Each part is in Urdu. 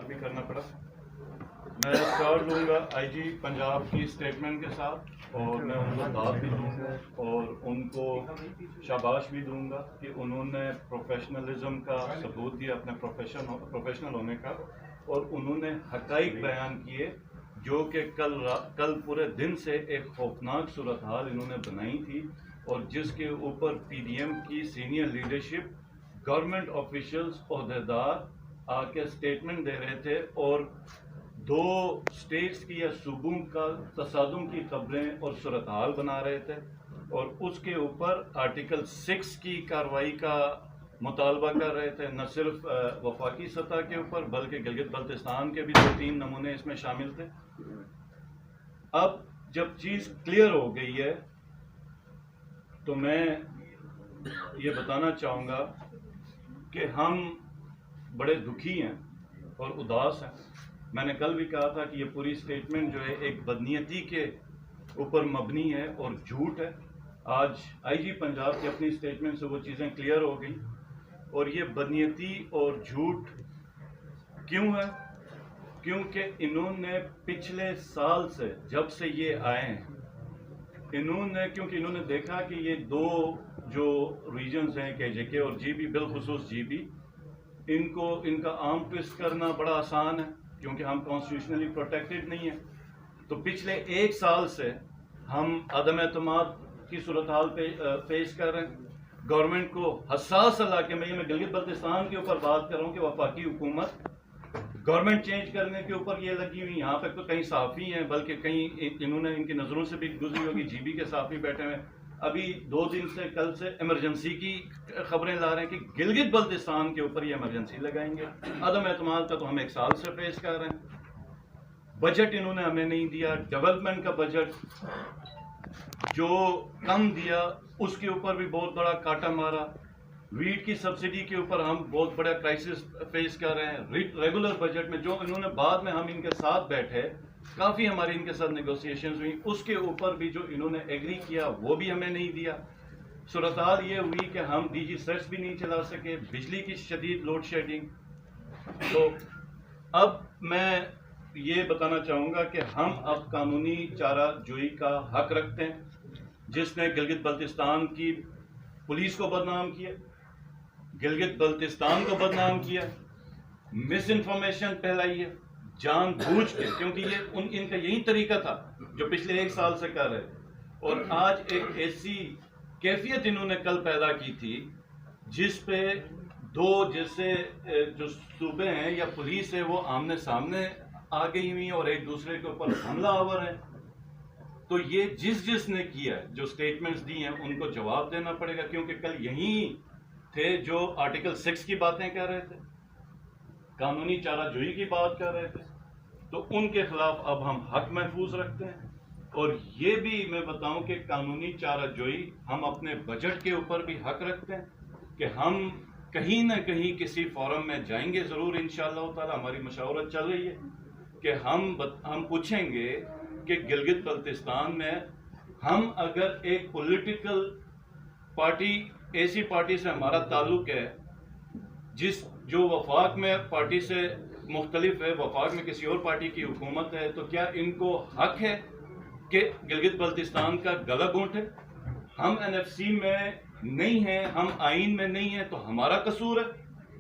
بھی کرنا پڑا. میں اسٹارٹ لوں گا آئی جی پنجاب کی اسٹیٹمنٹ کے ساتھ, اور میں ان کو داد بھی دوں گا اور ان کو شاباش بھی دوں گا کہ انہوں نے پروفیشنلزم کا ثبوت دیا, اپنے پروفیشنل ہونے کا, اور انہوں نے حقائق بیان کیے جو کہ کل پورے دن سے ایک خوفناک صورتحال انہوں نے بنائی تھی, اور جس کے اوپر پی ڈی ایم کی سینئر لیڈرشپ, گورنمنٹ آفیشلز, عہدیدار آ کے اسٹیٹمنٹ دے رہے تھے اور 2 اسٹیٹس کی یا صوبوں کا تصادم کی خبریں اور صورتحال بنا رہے تھے, اور اس کے اوپر آرٹیکل 6 کی کارروائی کا مطالبہ کر رہے تھے, نہ صرف وفاقی سطح کے اوپر بلکہ گلگت بلتستان کے بھی 2-3 نمونے اس میں شامل تھے. اب جب چیز کلیئر ہو گئی ہے تو میں یہ بتانا چاہوں گا کہ ہم بڑے دکھی ہیں اور اداس ہیں. میں نے کل بھی کہا تھا کہ یہ پوری اسٹیٹمنٹ جو ہے ایک بدنیتی کے اوپر مبنی ہے اور جھوٹ ہے. آج آئی جی پنجاب کی اپنی اسٹیٹمنٹ سے وہ چیزیں کلیئر ہو گئی, اور یہ بدنیتی اور جھوٹ کیوں ہے؟ کیونکہ انہوں نے پچھلے سال سے جب سے یہ آئے ہیں کیونکہ انہوں نے دیکھا کہ یہ 2 جو ریجنز ہیں کے جے کے اور جی بی, بالخصوص جی بی, ان کا آرم ٹویسٹ کرنا بڑا آسان ہے کیونکہ ہم کانسٹیٹیوشنلی پروٹیکٹڈ نہیں ہیں. تو پچھلے 1 سال سے ہم عدم اعتماد کی صورتحال فیس کر رہے ہیں. گورنمنٹ کو حساس علاقے میں, یہ میں گلگت بلتستان کے اوپر بات کر رہا ہوں کہ وفاقی حکومت گورنمنٹ چینج کرنے کے اوپر یہ لگی ہوئی. یہاں پہ تو کئی صحافی ہیں, بلکہ کئی انہوں نے ان کی نظروں سے بھی گزری ہوگی, جی بی کے صحافی بیٹھے ہوئے. ابھی 2 دن سے کل سے ایمرجنسی کی خبریں لا رہے ہیں کہ گلگت بلتستان کے اوپر یہ ایمرجنسی لگائیں گے. عدم اعتماد کا تو ہم 1 سال سے فیس کر رہے ہیں. بجٹ انہوں نے ہمیں نہیں دیا, ڈیولپمنٹ کا بجٹ جو کم دیا اس کے اوپر بھی بہت بڑا کاٹا مارا. ویٹ کی سبسڈی کے اوپر ہم بہت بڑا کرائسس فیس کر رہے ہیں. ریگولر بجٹ میں جو انہوں نے بعد میں ہم ان کے ساتھ بیٹھے, کافی ہماری ان کے ساتھ نیگوسیشنز ہوئی, اس کے اوپر بھی جو انہوں نے ایگری کیا وہ بھی ہمیں نہیں دیا. صورتحال یہ ہوئی کہ ہم ڈی جی سیٹس بھی نہیں چلا سکے, بجلی کی شدید لوڈ شیڈنگ. تو اب میں یہ بتانا چاہوں گا کہ ہم اب قانونی چارہ جوئی کا حق رکھتے ہیں. جس نے گلگت بلتستان کی پولیس کو بدنام کیا, گلگت بلتستان کو بدنام کیا, مس انفارمیشن پھیلائی ہے جان بوجھ کے, کیونکہ یہ ان کا یہی طریقہ تھا جو پچھلے 1 سال سے کر رہے. اور آج ایک ایسی کیفیت انہوں نے کل پیدا کی تھی جس پہ 2 جیسے جو صوبے ہیں یا پولیس ہے وہ آمنے سامنے آ گئی ہوئی اور ایک دوسرے کے اوپر حملہ آور ہیں. تو یہ جس نے کیا ہے, جو سٹیٹمنٹس دی ہیں, ان کو جواب دینا پڑے گا, کیونکہ کل یہی تھے جو آرٹیکل 6 کی باتیں کر رہے تھے, قانونی چارہ جوئی کی بات کر رہے تھے. تو ان کے خلاف اب ہم حق محفوظ رکھتے ہیں. اور یہ بھی میں بتاؤں کہ قانونی چارہ جوئی ہم اپنے بجٹ کے اوپر بھی حق رکھتے ہیں کہ ہم کہیں نہ کہیں کسی فورم میں جائیں گے ضرور انشاءاللہ تعالی. ہماری مشاورت چل رہی ہے کہ ہم پوچھیں گے کہ گلگت بلتستان میں ہم اگر ایک پولیٹیکل پارٹی, ایسی پارٹی سے ہمارا تعلق ہے جو وفاق میں پارٹی سے مختلف ہے, وفاق میں کسی اور پارٹی کی حکومت ہے, تو کیا ان کو حق ہے کہ گلگت بلتستان کا گلا گھونٹے؟ ہم این ایف سی میں نہیں ہیں, ہم آئین میں نہیں ہیں, تو ہمارا قصور ہے؟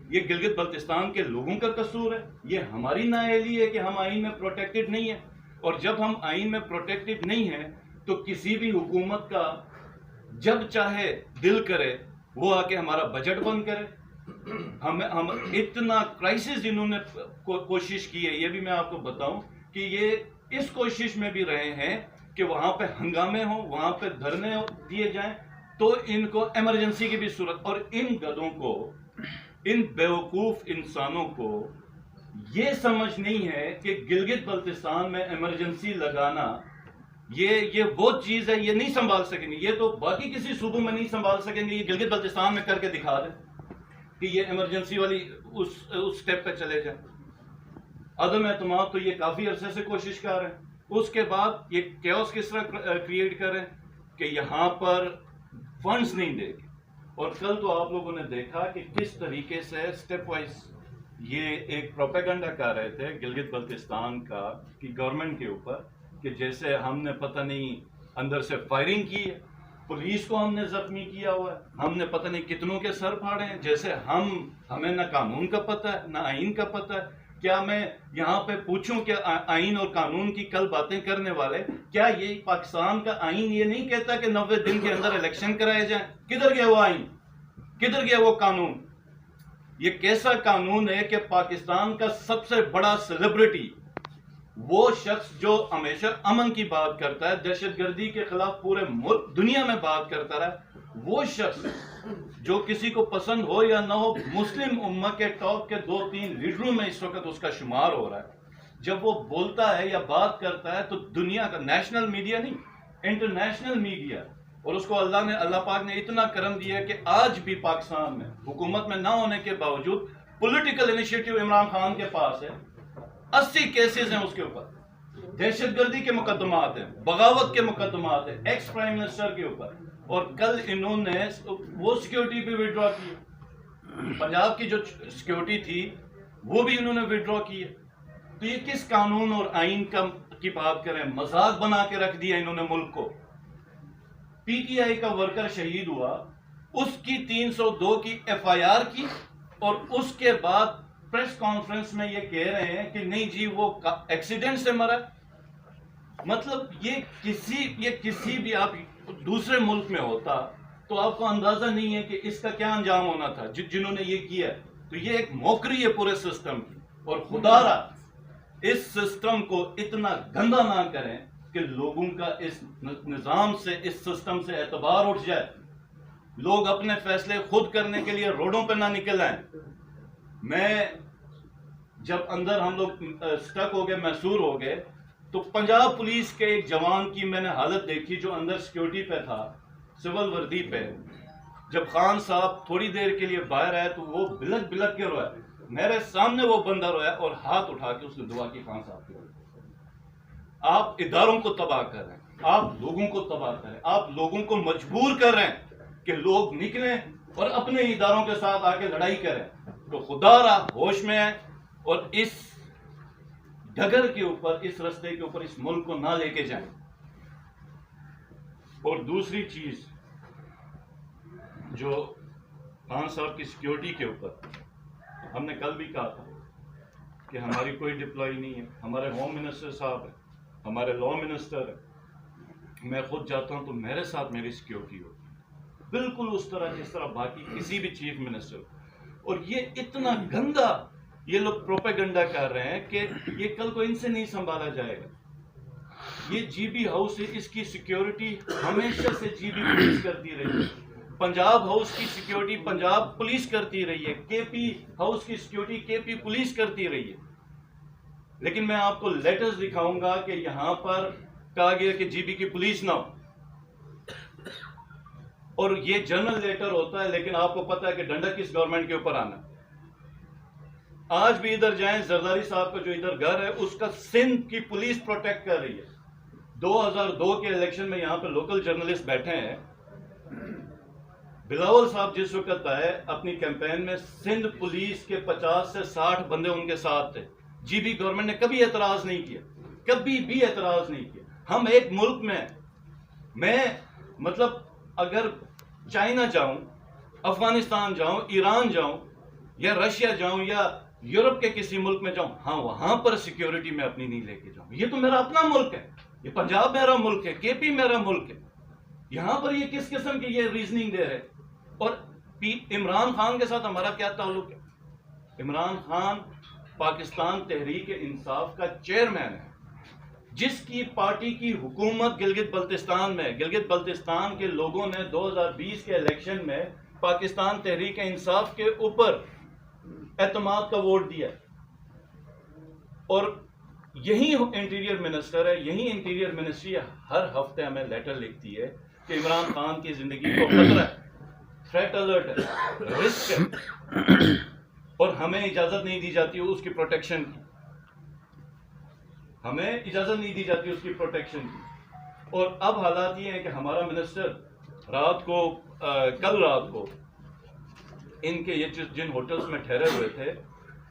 یہ گلگت بلتستان کے لوگوں کا قصور ہے؟ یہ ہماری نااہلی ہے کہ ہم آئین میں پروٹیکٹڈ نہیں ہیں؟ اور جب ہم آئین میں پروٹیکٹڈ نہیں ہیں تو کسی بھی حکومت کا جب چاہے دل کرے وہ آ کے ہمارا بجٹ بند کرے. ہم اتنا کرائسس انہوں نے کوشش کی ہے, یہ بھی میں آپ کو بتاؤں کہ یہ اس کوشش میں بھی رہے ہیں کہ وہاں پہ ہنگامے ہوں, وہاں پہ دھرنے دیے جائیں, تو ان کو ایمرجنسی کی بھی صورت. اور ان گدوں کو, ان بیوقوف انسانوں کو یہ سمجھ نہیں ہے کہ گلگت بلتستان میں ایمرجنسی لگانا یہ وہ چیز ہے, یہ نہیں سنبھال سکیں گے. یہ تو باقی کسی صوبوں میں نہیں سنبھال سکیں گے, یہ گلگت بلتستان میں کر کے دکھا دیں کہ یہ ایمرجنسی والی اس سٹیپ پہ چلے جائیں. عدم اعتماد تو یہ کافی عرصے سے کوشش کر رہے ہیں. اس کے بعد یہ کیوس کس طرح کریٹ کریں کہ یہاں پر فنڈز نہیں دے گے. اور کل تو آپ لوگوں نے دیکھا کہ کس طریقے سے سٹیپ وائز یہ ایک پروپیگنڈا کر رہے تھے گلگت بلتستان کا کہ گورنمنٹ کے اوپر کہ جیسے ہم نے پتہ نہیں اندر سے فائرنگ کی ہے، پولیس کو ہم نے زخمی کیا ہوا ہے، ہم نے پتہ نہیں کتنوں کے سر پھاڑے ہیں، جیسے ہمیں نہ قانون کا پتہ ہے نہ آئین کا پتہ ہے۔ کیا میں یہاں پہ پوچھوں کہ آئین اور قانون کی کل باتیں کرنے والے، کیا یہ پاکستان کا آئین یہ نہیں کہتا کہ 90 دن کے اندر الیکشن کرائے جائیں؟ کدھر گیا وہ آئین؟ کدھر گیا وہ قانون؟ یہ کیسا قانون ہے کہ پاکستان کا سب سے بڑا سیلیبریٹی، وہ شخص جو ہمیشہ امن کی بات کرتا ہے، دہشت گردی کے خلاف پورے ملک دنیا میں بات کرتا رہا، وہ شخص جو کسی کو پسند ہو یا نہ ہو مسلم امہ کے ٹاپ کے 2-3 لیڈروں میں اس وقت اس کا شمار ہو رہا ہے، جب وہ بولتا ہے یا بات کرتا ہے تو دنیا کا نیشنل میڈیا نہیں، انٹرنیشنل میڈیا، اور اس کو اللہ پاک نے اتنا کرم دیا کہ آج بھی پاکستان میں حکومت میں نہ ہونے کے باوجود پولیٹیکل انیشیٹو عمران خان کے پاس ہے، 80 کیسز ہیں اس کے اوپر، دہشت گردی کے مقدمات ہیں، بغاوت کے مقدمات ہیں ایکس پرائم منسٹر کے اوپر، اور کل انہوں نے وہ سیکیورٹی بھی وڈرا کی، پنجاب کی جو سیکیورٹی تھی وہ بھی انہوں نے وڈرا کی ہے۔ تو یہ کس قانون اور آئین کی بات کریں؟ مذاق بنا کے رکھ دیا انہوں نے ملک کو۔ پی ٹی آئی کا ورکر شہید ہوا، اس کی 302 کی ایف آئی آر کی، اور اس کے بعد پریس کانفرنس میں یہ کہہ رہے ہیں کہ نہیں جی وہ ایکسیڈنٹ سے مرا۔ مطلب یہ کسی بھی آپ دوسرے ملک میں ہوتا تو آپ کو اندازہ نہیں ہے کہ اس کا کیا انجام ہونا تھا جنہوں نے یہ کیا۔ تو یہ ایک موکری ہے پورے سسٹم کی، اور خدا را اس سسٹم کو اتنا گندا نہ کریں کہ لوگوں کا اس نظام سے، اس سسٹم سے اعتبار اٹھ جائے، لوگ اپنے فیصلے خود کرنے کے لیے روڈوں پہ نہ نکل آئیں۔ میں جب اندر ہم لوگ سٹک ہو گئے، محصور ہو گئے، تو پنجاب پولیس کے ایک جوان کی میں نے حالت دیکھی جو اندر سیکیورٹی پہ تھا، سول وردی پہ۔ جب خان صاحب تھوڑی دیر کے لیے باہر آئے تو وہ بلک بلک کے رویا، میرے سامنے وہ بندہ رویا اور ہاتھ اٹھا کے اس نے دعا کی خان صاحب کی۔ آپ اداروں کو تباہ کر رہے ہیں، آپ لوگوں کو تباہ کر رہے ہیں، آپ لوگوں کو مجبور کر رہے ہیں کہ لوگ نکلیں اور اپنے اداروں کے ساتھ آ کے لڑائی کریں۔ تو خدا را ہوش میں ہے، اور اس ڈگر کے اوپر، اس رستے کے اوپر اس ملک کو نہ لے کے جائیں۔ اور دوسری چیز جو خان صاحب کی سیکیورٹی کے اوپر، ہم نے کل بھی کہا تھا کہ ہماری کوئی ڈپلائی نہیں ہے، ہمارے ہوم منسٹر صاحب ہیں، ہمارے لا منسٹر ہیں، میں خود جاتا ہوں تو میرے ساتھ میری سیکیورٹی ہوتی ہے، بالکل اس طرح جس طرح باقی کسی بھی چیف منسٹر۔ اور یہ اتنا گندا یہ لوگ پروپیگنڈا کر رہے ہیں کہ یہ کل کو ان سے نہیں سنبھالا جائے گا۔ یہ جی بی ہاؤس ہے، اس کی سیکیورٹی ہمیشہ سے جی بی پولیس کرتی رہی ہے، پنجاب ہاؤس کی سیکیورٹی پنجاب پولیس کرتی رہی ہے، کے پی ہاؤس کی سیکیورٹی کے پی پولیس کرتی رہی ہے۔ لیکن میں آپ کو لیٹرز دکھاؤں گا کہ یہاں پر کہا گیا کہ جی بی کی پولیس نہ ہو، اور یہ جنرل لیٹر ہوتا ہے، لیکن آپ کو پتا ہے کہ ڈنڈا کس گورنمنٹ کے اوپر آنا۔ آج بھی ادھر جائیں، زرداری صاحب کا جو ادھر گھر ہے اس کا سندھ کی پولیس پروٹیکٹ کر رہی ہے۔ 2002 کے الیکشن میں یہاں پہ لوکل جرنلسٹ بیٹھے ہیں، بلاول صاحب جس وقت آئے اپنی کیمپین میں، سندھ پولیس کے 50 سے 60 بندے ان کے ساتھ تھے۔ جی بی گورنمنٹ نے کبھی اعتراض نہیں کیا، کبھی بھی اعتراض نہیں کیا۔ ہم ایک ملک میں مطلب اگر چائنا جاؤں، افغانستان جاؤں، ایران جاؤں، یا رشیا جاؤں، یا یورپ کے کسی ملک میں جاؤں، ہاں وہاں پر سیکیورٹی میں اپنی نہیں لے کے جاؤں، یہ تو میرا اپنا ملک ہے، یہ پنجاب میرا ملک ہے، کے پی میرا ملک ہے۔ یہاں پر یہ کس قسم کی یہ ریزننگ دے رہے؟ اور عمران خان کے ساتھ ہمارا کیا تعلق ہے؟ عمران خان پاکستان تحریک انصاف کا چیئرمین ہے، جس کی پارٹی کی حکومت گلگت بلتستان میں، گلگت بلتستان کے لوگوں نے 2020 کے الیکشن میں پاکستان تحریک انصاف کے اوپر اعتماد کا ووٹ دیا، اور یہی انٹیریئر منسٹر ہے، یہی انٹیریئر منسٹری ہر ہفتے ہمیں لیٹر لکھتی ہے کہ عمران خان کی زندگی کو خطرہ ہے، تھریٹ الرٹ ہے، رسک ہے، اور ہمیں اجازت نہیں دی جاتی اس کی پروٹیکشن کی، ہمیں اجازت نہیں دی جاتی اس کی پروٹیکشن کی۔ اور اب حالات یہ ہیں کہ ہمارا منسٹر کل رات کو ان کے یہ جن ہوٹلز میں ٹھہرے ہوئے تھے،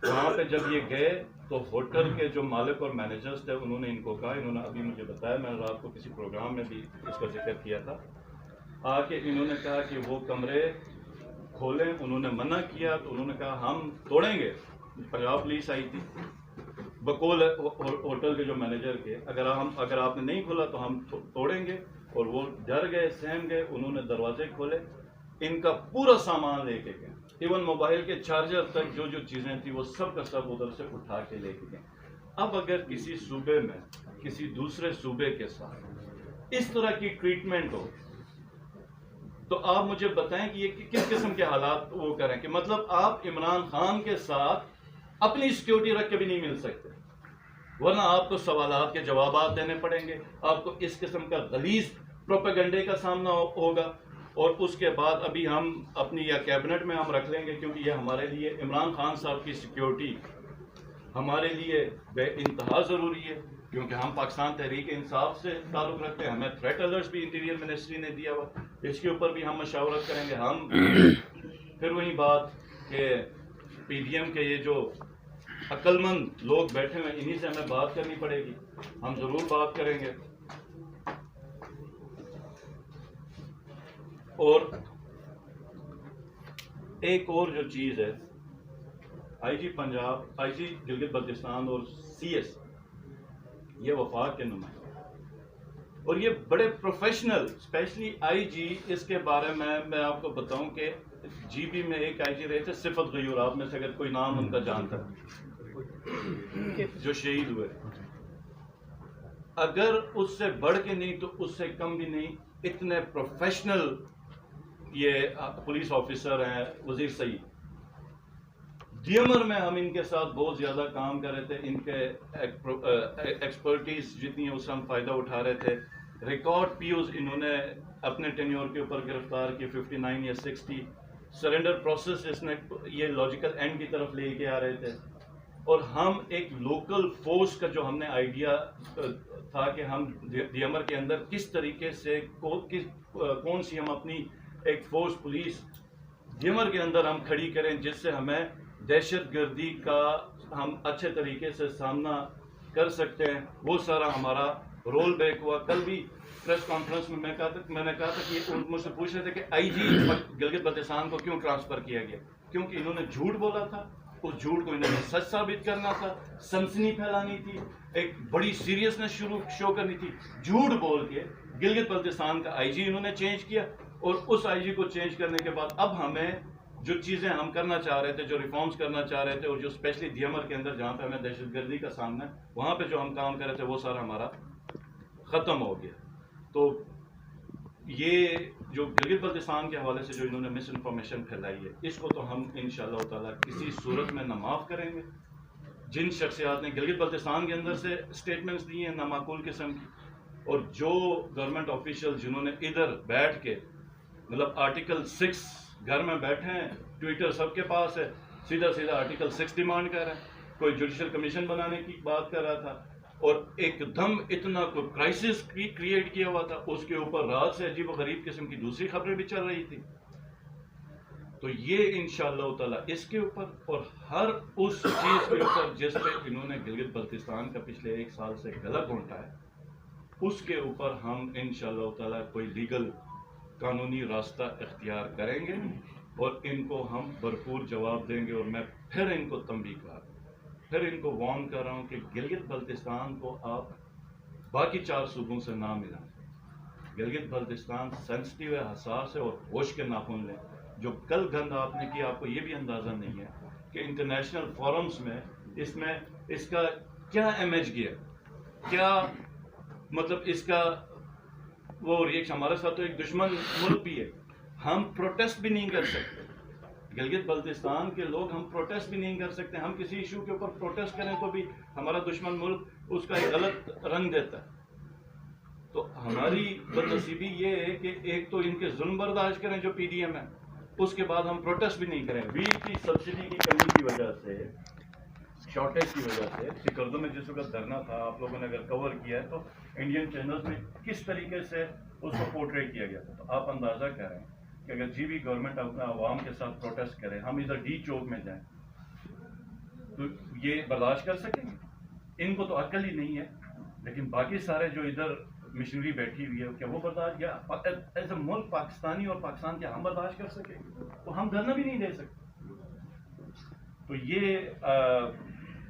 وہاں پہ جب یہ گئے تو ہوٹل کے جو مالک اور مینیجرز تھے انہوں نے ان کو کہا، انہوں نے ابھی مجھے بتایا، میں نے رات کو کسی پروگرام میں بھی اس کا ذکر کیا تھا، آ کے انہوں نے کہا کہ وہ کمرے کھولیں، انہوں نے منع کیا تو انہوں نے کہا ہم توڑیں گے. پنجاب پولیس آئی تھی بقول ہوٹل کے جو مینیجر کے، اگر آپ نے نہیں کھولا تو ہم توڑیں گے. اور وہ ڈر گئے، سہم گئے، انہوں نے دروازے کھولے، ان کا پورا سامان لے کے گئے، ایون موبائل کے چارجر تک، جو چیزیں تھیں وہ سب کا سب ادھر سے اٹھا کے لے کے گئے. اب اگر کسی صوبے میں کسی دوسرے صوبے کے ساتھ اس طرح کی ٹریٹمنٹ ہو تو آپ مجھے بتائیں کہ یہ کس قسم کے حالات وہ کریں، کہ مطلب آپ عمران خان کے ساتھ اپنی سیکیورٹی رکھ کے بھی نہیں مل سکتے، ورنہ آپ کو سوالات کے جوابات دینے پڑیں گے، آپ کو اس قسم کا غلیظ پروپیگنڈے کا سامنا ہوگا. اور اس کے بعد ابھی ہم اپنی یا کیبنٹ میں ہم رکھ لیں گے، کیونکہ یہ ہمارے لیے عمران خان صاحب کی سیکیورٹی ہمارے لیے بے انتہا ضروری ہے، کیونکہ ہم پاکستان تحریک انصاف سے تعلق رکھتے ہیں، ہمیں تھریٹ الرٹس بھی انٹیریئر منسٹری نے دیا ہوا، اس کے اوپر بھی ہم مشاورت کریں گے. ہم پھر وہی بات کہ پی ڈی ایم کے یہ جو عقل مند لوگ بیٹھے ہوئے انہی سے ہمیں بات کرنی پڑے گی، ہم ضرور بات کریں گے. اور ایک اور جو چیز ہے، آئی جی پنجاب، آئی جی گلگت بلتستان اور سی ایس یہ وفاق کے نمائندے اور یہ بڑے پروفیشنل، اسپیشلی آئی جی، اس کے بارے میں آپ کو بتاؤں کہ جی بی میں ایک آئی جی رہے تھے صفت غیور، آپ میں سے اگر کوئی نام ان کا جانتا ہے جو شہید ہوئے، اگر اس سے بڑھ کے نہیں تو اس سے کم بھی نہیں، اتنے پروفیشنل یہ پولیس آفیسر ہیں. وزیر سعید ڈی ایمر میں ہم ان کے ساتھ بہت زیادہ کام کر رہے تھے، ان کے ایکسپرٹیز جتنی ہے اس سے ہم فائدہ اٹھا رہے تھے. ریکارڈ پیوز انہوں نے اپنے ٹینیور کے اوپر گرفتار کی 59 یا 60. سرنڈر پروسیس اس نے یہ لاجیکل اینڈ کی طرف لے کے آ رہے تھے. اور ہم ایک لوکل فورس کا جو ہم نے آئیڈیا تھا کہ ہم ڈی ایمر کے اندر کس طریقے سے کون سی ہم اپنی ایک فورس پولیس ڈی ایمر کے اندر ہم کھڑی کریں جس سے ہمیں دہشت گردی کا ہم اچھے طریقے سے سامنا کر سکتے ہیں، وہ سارا ہمارا رول بیک ہوا. کل بھی پریس کانفرنس میں میں نے کہا تھا کہ یہ مجھ سے پوچھ رہے تھے کہ آئی جی گلگت بلتستان کو کیوں ٹرانسفر کیا گیا، کیونکہ انہوں نے جھوٹ بولا تھا، اس جھوٹ کو انہوں نے سچ ثابت کرنا تھا، سنسنی پھیلانی تھی، ایک بڑی سیریسنس شو کرنی تھی. جھوٹ بول کے گلگت بلتستان کا آئی جی انہوں نے چینج کیا، اور اس آئی جی کو چینج کرنے کے بعد اب ہمیں جو چیزیں ہم کرنا چاہ رہے تھے، جو ریفارمز کرنا چاہ رہے تھے، اور جو اسپیشلی ڈی ایمر کے اندر جہاں پہ ہمیں دہشت گردی کا سامنا ہے وہاں پہ جو ہم کام کر رہے تھے وہ سارا ہمارا ختم ہو گیا. تو یہ جو گلگت بلتستان کے حوالے سے جو انہوں نے مس انفارمیشن پھیلائی ہے، اس کو تو ہم انشاءاللہ تعالیٰ کسی صورت میں نہ معاف کریں گے. جن شخصیات نے گلگت بلتستان کے اندر سے اسٹیٹمنٹس دی ہیں نامعقول قسم کی، اور جو گورنمنٹ آفیشل جنہوں نے ادھر بیٹھ کے مطلب آرٹیکل 6 گھر میں بیٹھے ہیں، ٹویٹر سب کے پاس ہے، سیدھا آرٹیکل 6 ڈیمانڈ کر رہے ہیں. کوئی جوڈیشل کمیشن بنانے کی بات کر رہا تھا، اور ایک دم اتنا کوئی کرائسس کریٹ کیا ہوا تھا، اس کے اوپر رات سے عجیب و غریب قسم کی دوسری خبریں بھی چل رہی تھی. تو یہ انشاءاللہ تعالیٰ اس کے اوپر اور ہر اس چیز کے اوپر جس پہ انہوں نے گلگت بلتستان کا پچھلے 1 سال سے گلا گھونٹا ہے، اس کے اوپر ہم انشاءاللہ تعالیٰ کوئی لیگل قانونی راستہ اختیار کریں گے اور ان کو ہم بھرپور جواب دیں گے. اور میں پھر ان کو تنبیہ کر رہا ہوں، پھر ان کو وارن کر رہا ہوں کہ گلگت بلتستان کو آپ باقی 4 صوبوں سے نہ ملائیں. گلگت بلتستان سینسٹیو ہے، حساس ہے، اور ہوش کے ناخن لیں. جو کل گند آپ نے کیا، آپ کو یہ بھی اندازہ نہیں ہے کہ انٹرنیشنل فورمز میں اس کا کیا امیج گیا، کیا مطلب اس کا وہ ریئیکشن. ہمارے ساتھ تو ایک دشمن ملک بھی ہے، ہم پروٹیسٹ بھی نہیں کر سکتے. گلگت بلتستان کے لوگ ہم پروٹیسٹ بھی نہیں کر سکتے. ہم کسی ایشو کے اوپر پروٹیسٹ کریں تو بھی ہمارا دشمن ملک اس کا ایک غلط رنگ دیتا ہے. تو ہماری بدنصیبی یہ ہے کہ ایک تو ان کے ظلم برداشت کریں جو پی ڈی ایم ہے، اس کے بعد ہم پروٹیسٹ بھی نہیں کریں. ویٹ کی سبسڈی کی کمی کی وجہ سے، شارٹیج کی وجہ سے، سکردو میں جس وقت دھرنا تھا، آپ لوگوں نے اگر کور کیا ہے تو انڈین چینلز میں کس طریقے سے اس کو پورٹریٹ کیا گیا تھا. تو آپ اندازہ کریں کہ اگر جی بھی گورنمنٹ اپنا عوام کے ساتھ پروٹیسٹ کرے، ہم ادھر ڈی چوک میں جائیں تو یہ برداشت کر سکیں گے؟ ان کو تو عقل ہی نہیں ہے، لیکن باقی سارے جو ادھر مشنری بیٹھی ہوئی ہے کیا وہ برداشت یا ایز اے ملک پاکستانی اور پاکستان کیا ہم برداشت کر سکیں؟ تو ہم دھرنا بھی نہیں دے سکتے. تو یہ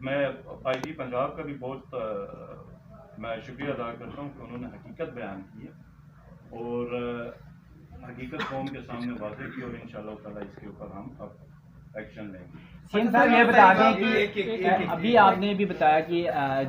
میں آئی جی پنجاب کا بھی بہت میں شکریہ ادا کرتا ہوں کہ انہوں نے حقیقت بیان کی ہے اور حقیقت قوم کے سامنے واضح کی، اور انشاءاللہ تعالیٰ اس کے اوپر ہم اب ایکشن لیں گے. سیم صاحب یہ بتا دیں کہ ابھی آپ نے بھی بتایا کہ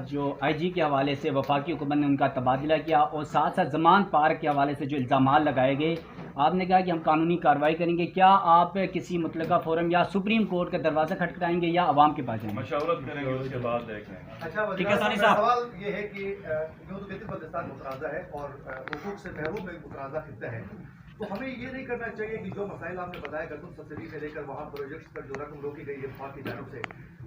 جو آئی جی کے حوالے سے وفاقی حکومت نے ان کا تبادلہ کیا، اور ساتھ ساتھ زمان پارک کے حوالے سے جو الزامات لگائے گئے، آپ نے کہا کہ ہم قانونی کارروائی کریں گے. کیا آپ کسی متعلقہ فورم یا سپریم کورٹ کا دروازہ کھٹکھٹائیں گے یا عوام کے پاس جائیں گے؟ مشاورت کریں گے، اس کے بعد دیکھ لیں گے. اچھا ٹھیک ہے ثانی صاحب، سوال یہ ہے کہ یوں تو کہتے پاکستان متنازع ہے اور حقوق سے محروم ایک متنازع خطہ ہے، تو ہمیں یہ نہیں کرنا چاہیے کہ جو مسائل آپ نے بتایا گندم سبسڈی سے لے کر وہاں پروجیکٹس پر جو رقم روکی گئی ہے وفاق کی جانب سے،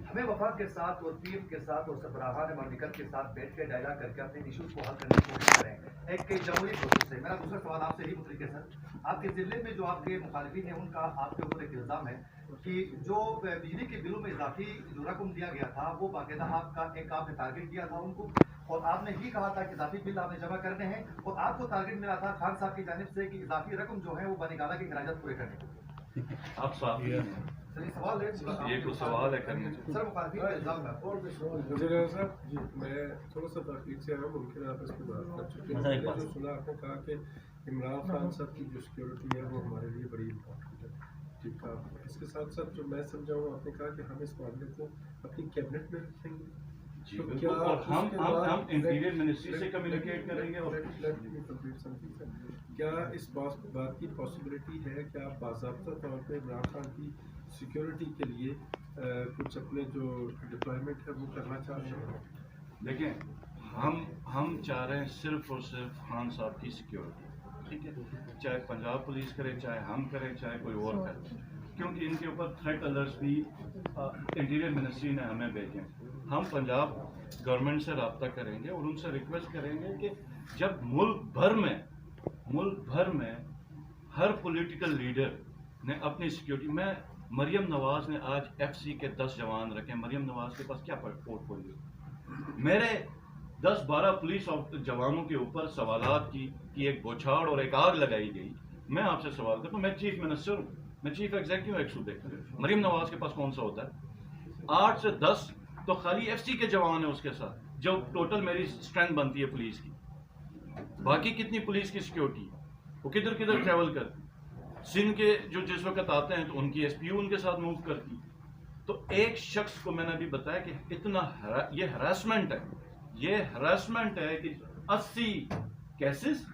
ہمیں وفاق کے ساتھ اور پی ایم کے ساتھ اور سربراہان مملکت کے ساتھ بیٹھ کے ڈائلاگ کر کے اپنے ایشوز کو حل کرنے کی کوشش کریں ایک جمہوری پروسیس سے. میرا دوسرا سوال آپ سے ہی متعلق ہے سر، آپ کے ضلع میں جو آپ کے مخالفین ہیں ان کا آپ کے اوپر ایک الزام ہے کہ جو بجلی کے بلوں میں اضافی جو رقم دیا گیا تھا وہ باقاعدہ آپ نے ٹارگیٹ دیا تھا ان کو، اور آپ نے یہ کہا تھا کہ اضافی بل آپ نے جمع کرنے ہیں، اور آپ کو ٹارگیٹ ملا تھا خان صاحب کی جانب سے کہ اضافی رقم جو ہے وہ بنگالہ کے اخراجات پورے کرنے کے. آپ صافی ہیں، سر یہ سوال ہے، یہ کوئی سوال ہے کرنے سے. سر مخالفین کا الزام ہے. وزیر اعظم صاحب جی میں تھوڑا سا تحقیق سے آیا، ممکن آپ اس پہ بات کر چکے ہیں. میں نے جو سنا آپ نے کہا کہ عمران خان صاحب کی جو سیکورٹی ہے وہ ہمارے لیے بڑی امپورٹنٹ ہے. ٹھیک ہے، اس کے ساتھ ساتھ جو میں سمجھا ہوں آپ نے کہا کہ ہم اس معاملے کو اپنی کیبنٹ میں رکھیں گے. جی بالکل، اور ہم انٹیریئر منسٹری سے کمیونیکیٹ کریں گے. اور کیا اس بات کی پاسبلٹی ہے کہ آپ باضابطہ طور پہ عمران خان کی سیکورٹی کے لیے کچھ اپنے جو ڈپلائمنٹ ہے وہ کرنا چاہ رہے ہیں؟ دیکھیں ہم چاہ رہے ہیں صرف اور صرف خان صاحب کی سیکورٹی. ٹھیک ہے، چاہے پنجاب پولیس کرے، چاہے ہم کریں، چاہے کوئی اور کرے، کیونکہ ان کے اوپر تھریٹ الرٹس بھی انٹیریئر منسٹری نے ہمیں بھیجے. ہم پنجاب گورنمنٹ سے رابطہ کریں گے اور ان سے ریکویسٹ کریں گے کہ جب ملک بھر میں ہر پولیٹیکل لیڈر نے اپنی سیکورٹی میں، مریم نواز نے آج ایف سی کے 10 جوان رکھے. مریم نواز کے پاس کیا پورٹ فولیو؟ میرے 10-12 پولیس جوانوں کے اوپر سوالات کی ایک بوچھاڑ اور ایک آگ لگائی گئی. میں آپ سے سوال کرتا ہوں، میں چیف منسٹر ہوں، میں چیف ایگزیکٹو ایک صوبے کا. مریم نواز کے پاس کون سا ہوتا ہے؟ 8 سے 10 تو خالی ایف سی کے جوان ہیں اس کے ساتھ، جو ٹوٹل میری اسٹرینتھ بنتی ہے پولیس کی. باقی کتنی پولیس کی سیکورٹی وہ کدھر ٹریول کرتی؟ سندھ کے جو جس وقت آتے ہیں تو ان کی ایس پی یو ان کے ساتھ موو کرتی. تو ایک شخص کو میں نے ابھی بتایا کہ اتنا یہ ہراسمنٹ ہے کہ 80 کیسز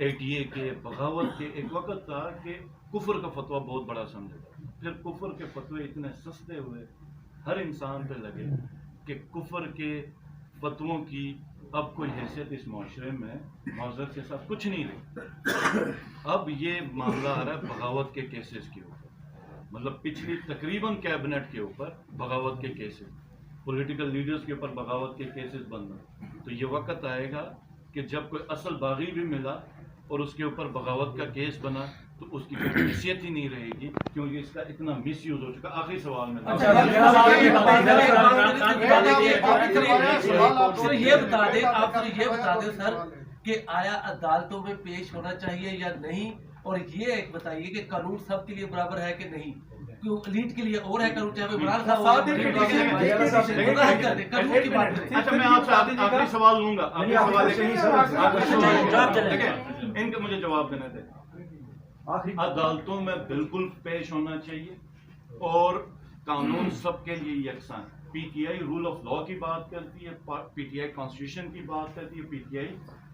ATA کے، بغاوت کے. ایک وقت تھا کہ کفر کا فتویٰ بہت بڑا سمجھا، پھر کفر کے فتوے اتنے سستے ہوئے، ہر انسان پہ لگے کہ کفر کے فتووں کی اب کوئی حیثیت اس معاشرے میں معذرت کے ساتھ کچھ نہیں رہی. اب یہ معاملہ آ رہا ہے بغاوت کے کیسز کے اوپر، مطلب پچھلی تقریباً کیبنٹ کے اوپر بغاوت کے کیسز، پولیٹیکل لیڈرز کے اوپر بغاوت کے کیسز بن رہے. تو یہ وقت آئے گا کہ جب کوئی اصل باغی بھی ملا اور اس کے اوپر بغاوت کا کیس بنا تو اس کی کوئی حیثیت ہی نہیں رہے گی، کیونکہ اس کا اتنا مس یوز ہو چکا. آخری سوال میں یہ بتا دیں سر کہ آیا عدالتوں میں پیش ہونا چاہیے یا نہیں، اور یہ ایک بتائیے کہ قانون سب کے لیے برابر ہے کہ نہیں؟ لیڈ کے لیے اور ہے قانون، چاہے عمران صاحب. اچھا میں آپ سے آخری سوال لوں گا. ان کا مجھے جواب دینے دیں. عدالتوں میں بالکل پیش ہونا چاہیے اور قانون سب کے لیے یکساں. P T I rule of law کی بات کرتی ہے، پی ٹی آئی کانسٹیٹیوشن کی بات کرتی ہے، پی ٹی آئی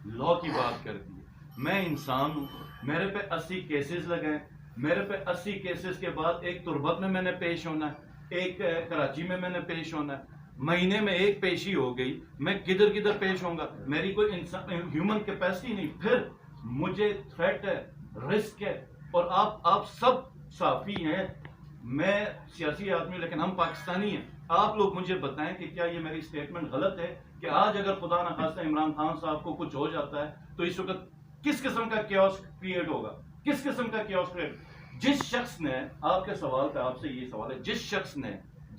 لا کی بات کرتی ہے. میں انسان ہوں، میرے پہ 80 کیسز لگے، میرے پہ 80 کیسز کے بعد ایک تربت میں نے پیش ہونا ہے، ایک کراچی میں نے پیش ہونا ہے. مہینے میں ایک پیشی ہو گئی، میں کدھر پیش ہوں گا؟ میری کوئی انسان ہیومن کیپیسٹی نہیں. پھر مجھے تھریٹ ہے، رسک ہے. اور آپ سب صحافی ہیں، میں سیاسی آدمی لیکن ہم پاکستانی ہیں. آپ لوگ مجھے بتائیں کہ کیا یہ میری سٹیٹمنٹ غلط ہے کہ آج اگر خدا نخواستہ عمران خان صاحب کو کچھ ہو جاتا ہے تو اس وقت کس قسم کا کیوس کریٹ ہوگا؟ کس قسم کا کیوس کریٹ؟ جس شخص نے، آپ کے سوال پہ آپ سے یہ سوال ہے،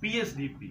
PSDP